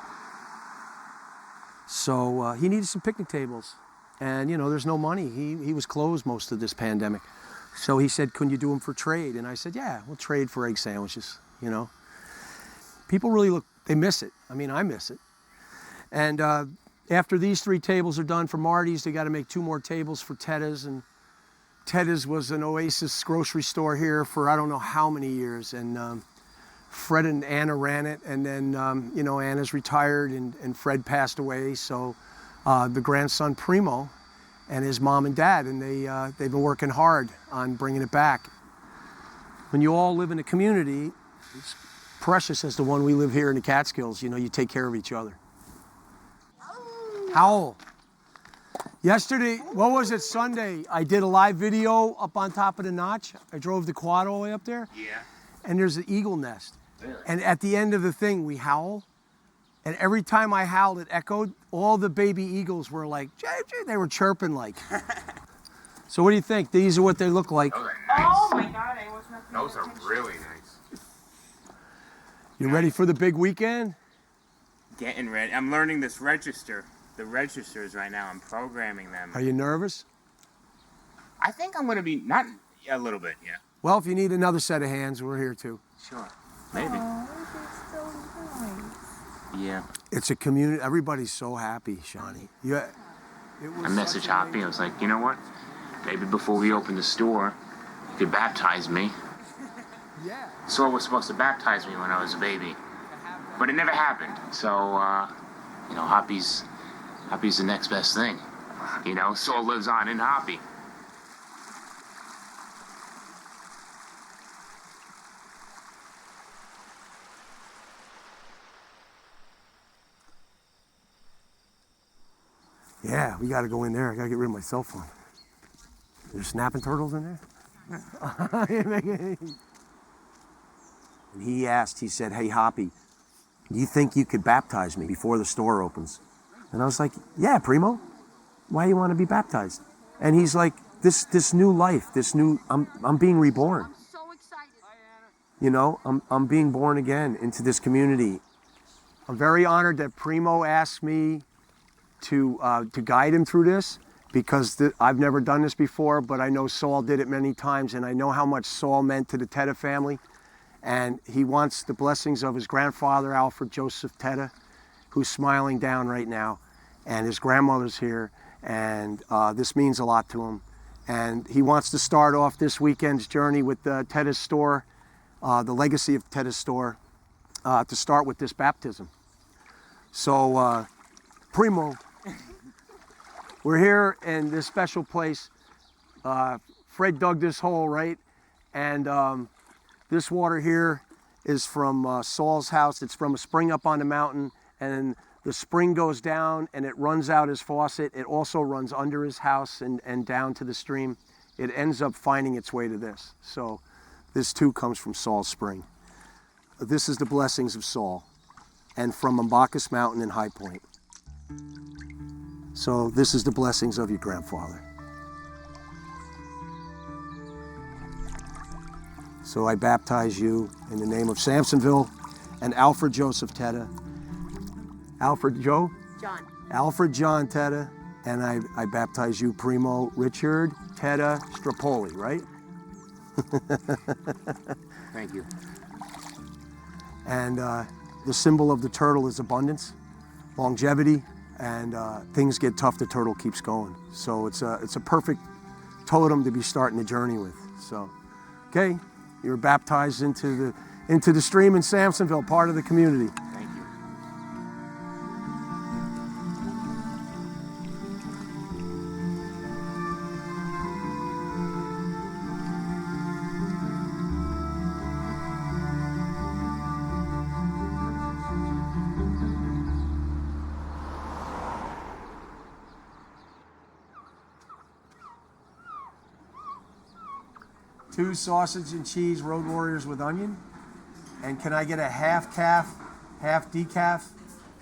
So he needed some picnic tables. And, there's no money. He was closed most of this pandemic. So he said, "Can you do them for trade?" And I said, "Yeah, we'll trade for egg sandwiches, People really they miss it. I mean, I miss it. And after these 3 tables are done for Marty's, they got to make 2 more tables for Tetta's. And Tetta's was an Oasis grocery store here for I don't know how many years. And Fred and Anna ran it. And then, Anna's retired and Fred passed away. So the grandson, Primo, and his mom and dad, and they've been working hard on bringing it back. When you all live in a community, it's precious as the one we live here in the Catskills. You take care of each other. Howl. Yesterday, what was it, Sunday, I did a live video up on top of the notch. I drove the quad all the way up there. Yeah. And there's an eagle nest. Really? And at the end of the thing, we howl. And every time I howled, it echoed. All the baby eagles were like, "Jay, Jay," they were chirping like. So what do you think? These are what they look like. Those are nice. Oh my God, I was not. Those are really nice. You ready for the big weekend? Getting ready. I'm learning this register. The registers right now. I'm programming them. Are you nervous? I think I'm gonna be not a little bit. Yeah. Well, if you need another set of hands, we're here too. Sure. Maybe. Yeah. It's a community. Everybody's so happy, Shawnee. Yeah. I messaged Hoppy. I was like, you know what? Maybe before we open the store, you could baptize me. Yeah. The store was supposed to baptize me when I was a baby, but it never happened. So, Hoppy's the next best thing. Soul lives on in Hoppy. Yeah, we got to go in there. I got to get rid of my cell phone. There's snapping turtles in there? And he said, "Hey, Hoppy, do you think you could baptize me before the store opens?" And I was like, "Yeah, Primo. Why do you want to be baptized?" And he's like, this new life, I'm being reborn. I'm so excited. I'm being born again into this community. I'm very honored that Primo asked me to guide him through this, because I've never done this before, but I know Saul did it many times, and I know how much Saul meant to the Tetta family. And he wants the blessings of his grandfather, Alfred Joseph Tetta, who's smiling down right now, and his grandmother's here, and this means a lot to him. And he wants to start off this weekend's journey with the Tetta's store, the legacy of Tetta's store, to start with this baptism. So, Primo, we're here in this special place. Fred dug this hole, right? And this water here is from Saul's house. It's from a spring up on the mountain, and the spring goes down and it runs out his faucet. It also runs under his house and down to the stream. It ends up finding its way to this. So this too comes from Saul's spring. This is the blessings of Saul, and from Mbacus Mountain in High Point. So this is the blessings of your grandfather. So I baptize you in the name of Samsonville and Alfred Joseph Tetta. Alfred Joe? John. Alfred John Tetta. And I baptize you, Primo Richard Tetta Strapoli, right? Thank you. And the symbol of the turtle is abundance, longevity, and things get tough, the turtle keeps going. So it's a perfect totem to be starting the journey with. So, okay, you're baptized into the stream in Samsonville, part of the community. Thank you. 2 sausage and cheese Road Warriors with onion. And can I get a half calf, half decaf?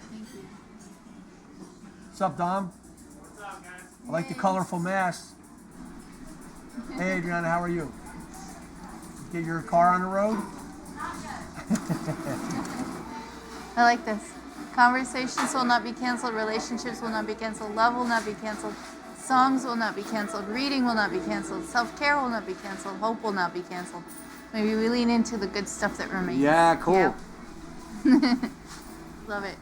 Thank you. What's up, Dom? What's up, guys? I like the colorful masks. Hey, Adriana, how are you? Get your car on the road? I like this. Conversations will not be canceled. Relationships will not be canceled. Love will not be canceled. Songs will not be canceled. Reading will not be canceled. Self-care will not be canceled. Hope will not be canceled. Maybe we lean into the good stuff that remains. Yeah, cool. Yeah. Love it.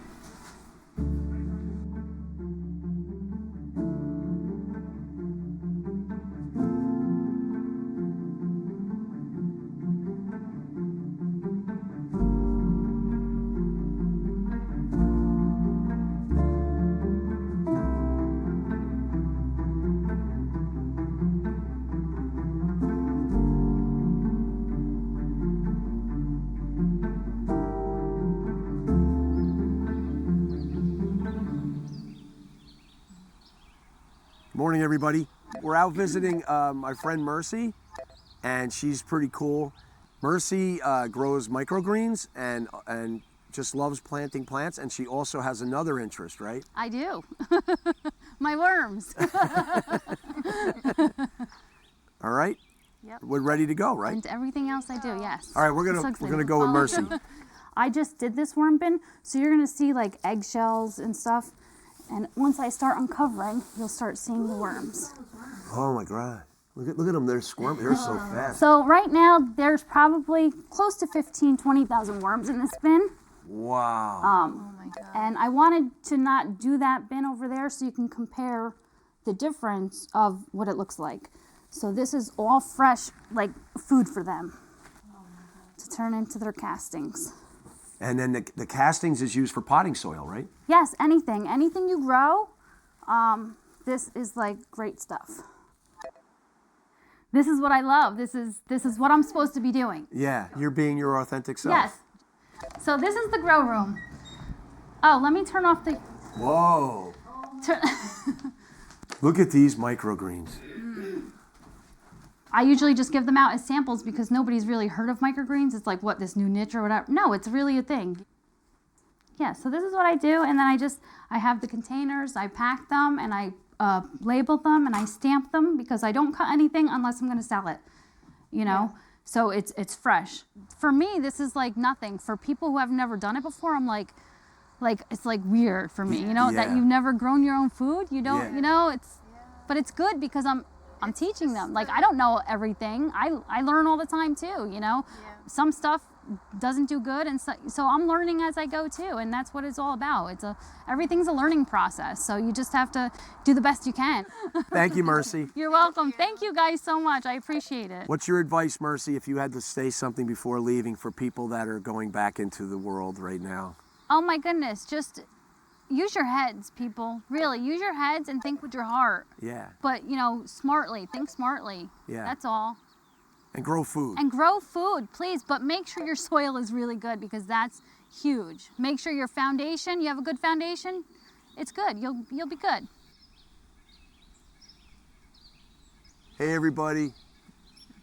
Morning, everybody. We're out visiting my friend Mercy, and she's pretty cool. Mercy grows microgreens and just loves planting plants, and she also has another interest, right? I do. My worms. All right. Yep. We're ready to go, right? And everything else I do, yes. All right, we're gonna go with Mercy. I just did this worm bin, so you're gonna see like eggshells and stuff. And once I start uncovering, you'll start seeing the worms. Oh my God! Look at them. They're squirming. They're so fast. So right now, there's probably close to 20,000 worms in this bin. Wow. Oh my God. And I wanted to not do that bin over there so you can compare the difference of what it looks like. So this is all fresh, like food for them to turn into their castings. And then the castings is used for potting soil, right? Yes, anything you grow, this is like great stuff. This is what I love. This is what I'm supposed to be doing. Yeah, you're being your authentic self. Yes. So this is the grow room. Oh, let me turn off the. Whoa. Look at these microgreens. I usually just give them out as samples because nobody's really heard of microgreens. It's like, what, this new niche or whatever? No, it's really a thing. Yeah, so this is what I do, and then I have the containers, I pack them, and I label them, and I stamp them because I don't cut anything unless I'm going to sell it, you know? Yeah. So it's fresh. For me, this is like nothing. For people who have never done it before, I'm like it's like weird for me, you know, that you've never grown your own food. You don't, you know, but it's good because I'm teaching them. Like, I don't know everything. I learn all the time too, you know. Yeah. Some stuff doesn't do good, and so I'm learning as I go too, and that's what it's all about. Everything's a learning process, so you just have to do the best you can. Thank you, Mercy. You're welcome. Thank you guys so much. I appreciate it. What's your advice, Mercy, if you had to say something before leaving for people that are going back into the world right now? Oh my goodness, just use your heads, people. Really, use your heads and think with your heart. Yeah. But, you know, smartly. Think smartly. Yeah. That's all. And grow food. And grow food, please. But make sure your soil is really good because that's huge. Make sure your foundation, you have a good foundation, it's good. You'll be good. Hey, everybody.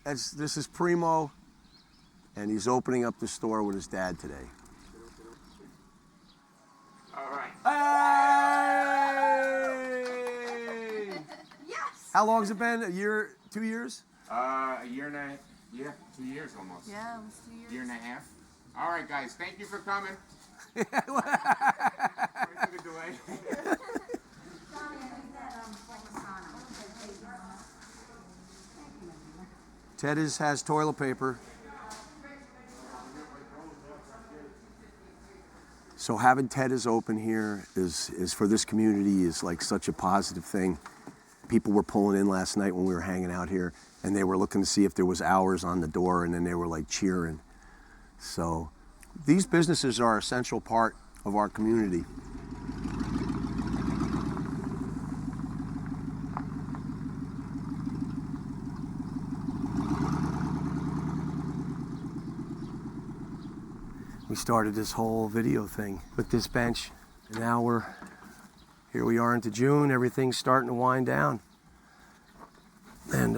This is Primo, and he's opening up the store with his dad today. All right. Hey! Yes! How long's it been? A year? 2 years? A year and a, 2 years almost. Yeah, almost 2 years. Year and a half. All right, guys, thank you for coming. Sorry for the delay. Ted has toilet paper. So having Ted open here is for this community is like such a positive thing. People were pulling in last night when we were hanging out here, and they were looking to see if there was hours on the door, and then they were like cheering. So these businesses are an essential part of our community. We started this whole video thing with this bench, and now here we are into June. Everything's starting to wind down, and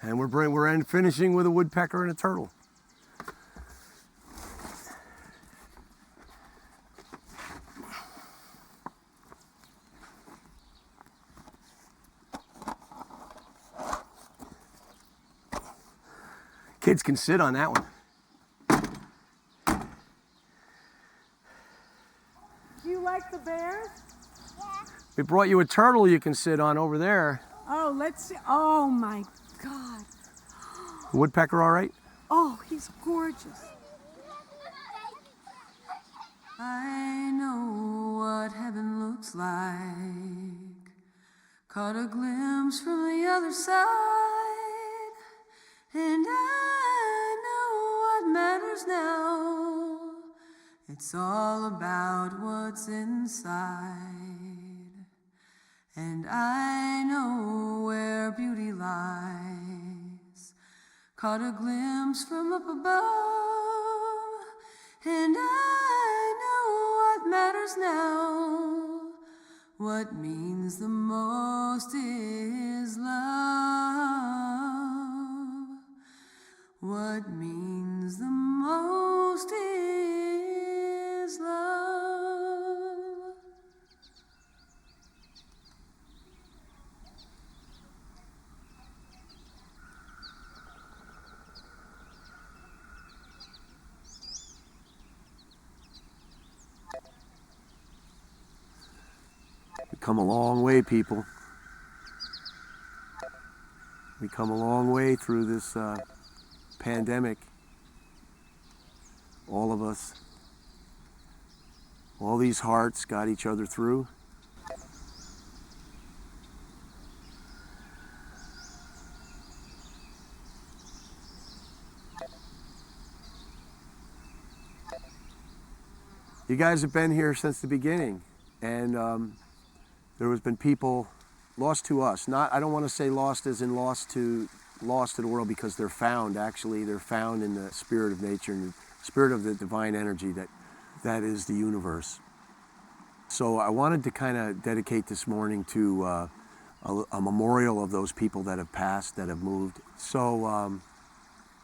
And we're finishing with a woodpecker and a turtle. Kids can sit on that one. Do you like the bears? We brought you a turtle you can sit on over there. Oh, let's see. Oh my God. Woodpecker all right? Oh, he's gorgeous. I know what heaven looks like. Caught a glimpse from the other side. And I know what matters now. It's all about what's inside. And I know where beauty lies. Caught a glimpse from up above. And I know what matters now. What means the most is love. What means the most is love. We've come a long way, people. We come a long way through this pandemic. All of us. All these hearts got each other through. You guys have been here since the beginning, and there has been people lost to us. I don't want to say lost as in lost to the world, because they're found. Actually, they're found in the spirit of nature and the spirit of the divine energy that is the universe. So I wanted to kind of dedicate this morning to a memorial of those people that have passed, that have moved. So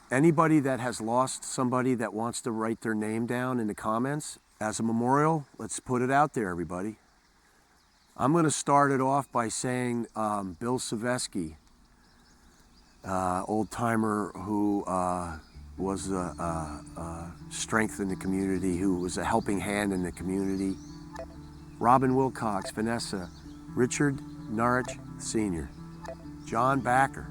anybody that has lost somebody that wants to write their name down in the comments as a memorial, let's put it out there, everybody. I'm going to start it off by saying Bill Savesky, old timer who was a strength in the community, who was a helping hand in the community. Robin Wilcox, Vanessa, Richard Norwich Sr., John Backer.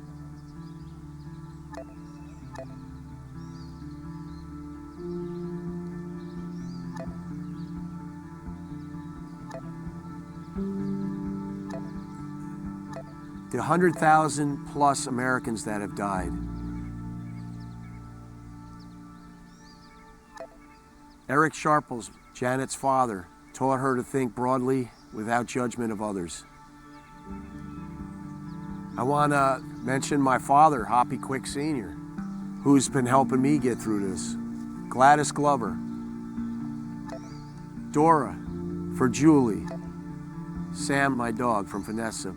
The 100,000 plus Americans that have died. Eric Sharples, Janet's father, taught her to think broadly without judgment of others. I want to mention my father, Hoppy Quick Sr., who's been helping me get through this. Gladys Glover. Dora, for Julie. Sam, my dog, from Vanessa.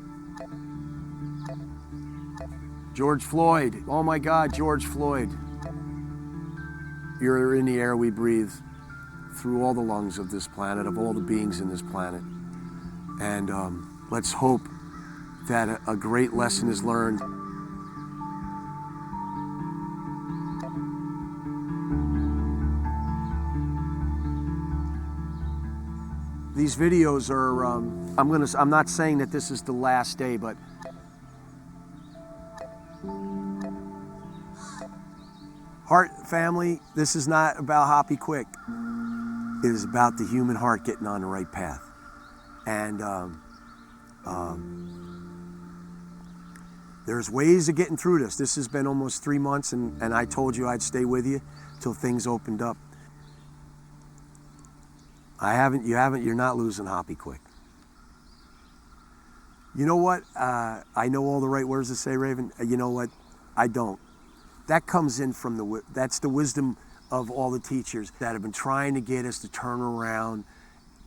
George Floyd. Oh my God, George Floyd. You're in the air we breathe, through all the lungs of this planet, of all the beings in this planet. And let's hope that a great lesson is learned. These videos are, I'm not saying that this is the last day, but Heart family, this is not about Hoppy Quick. It is about the human heart getting on the right path. And there's ways of getting through this. This has been almost 3 months, and I told you I'd stay with you till things opened up. You're not losing Hoppy Quick. You know what? I know all the right words to say, Raven. You know what? I don't. That comes in from that's the wisdom of all the teachers that have been trying to get us to turn around,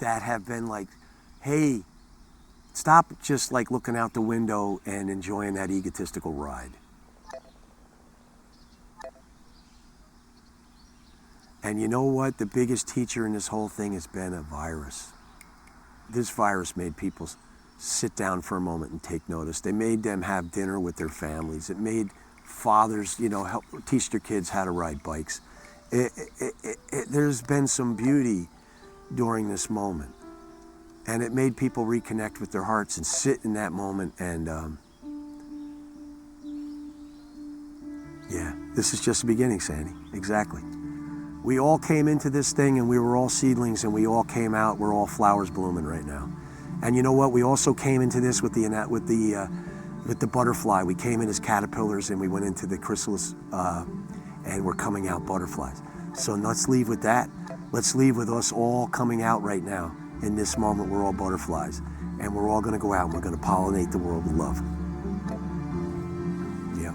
that have been like, hey, stop just like looking out the window and enjoying that egotistical ride. And you know what? The biggest teacher in this whole thing has been a virus. This virus made people sit down for a moment and take notice. They made them have dinner with their families. It made fathers, help teach their kids how to ride bikes. There's been some beauty during this moment. And it made people reconnect with their hearts and sit in that moment. And yeah, this is just the beginning, Sandy. Exactly. We all came into this thing and we were all seedlings and we all came out. We're all flowers blooming right now. And you know what? We also came into this with the butterfly. We came in as caterpillars and we went into the chrysalis and we're coming out butterflies. So let's leave with that. Let's leave with us all coming out right now. In this moment, we're all butterflies. And we're all going to go out and we're going to pollinate the world with love. Yeah.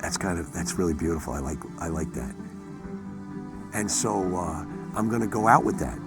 That's really beautiful. I like that. And so I'm going to go out with that.